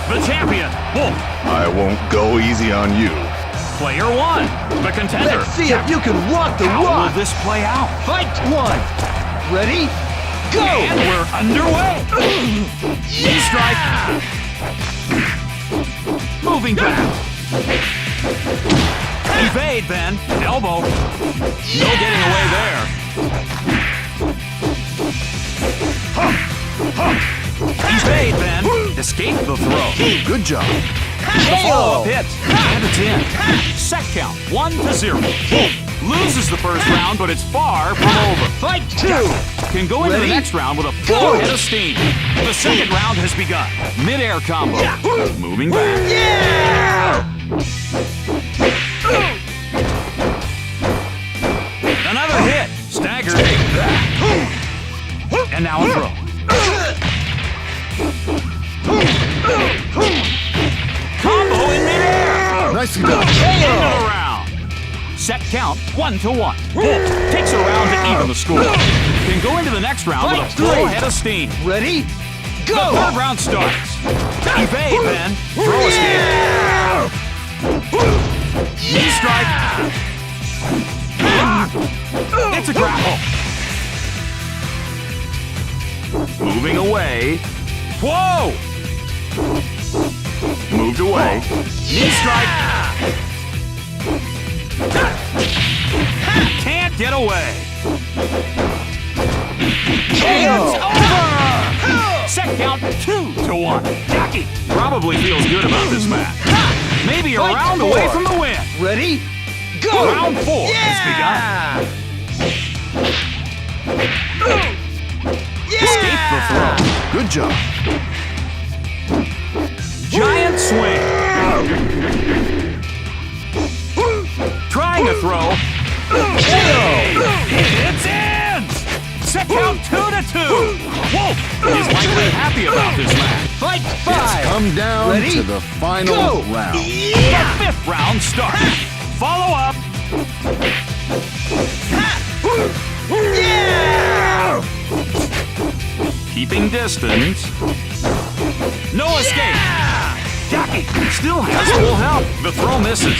the champion, Wolf. I won't go easy on you. Player 1, the contender. Let's see if you can walk the How will walk. this play out? Fight 1. Ready? Go! And we're underway. Knee strike. Moving back. Evade then. Elbow. No getting away there. Evade then. Escape the throw. Good job. The follow-up hit. And it's in. Set count 1-0. Loses the first round, but it's far from over. Fight 2. Can go into Ready? the next round with a full head of steam. The second round has begun. Mid-air combo. Moving back. Yeah! Another hit. Staggered. And now a throw. Combo in midair. Nicely done. End of the round. Set count 1-1. Wolf takes a round to even the score. Can go into the next round with a full head of steam. Ready? The Go! third round starts. Evade then. Throw escape. Knee strike. It's a grapple. Moving away. Whoa! Moved away. Knee strike. Can't get away. It's over! Set count 2-1. Jacky probably feels good about this match. Maybe a Fight round 4. away from the win. Ready? Go! Round 4 has Escape the throw. Good job. Giant swing. Trying a throw. It's in! Set count 2-2. Wolf is likely happy about this match. Fight It's 5. come down Ready? to the final Go! round. The fifth round starts. Follow up. Yeah! Keeping distance. No escape. Jacky still has full health. The throw misses.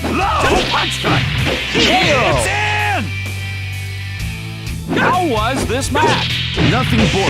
Low punch cut. It's in! How was this match? Nothing boring.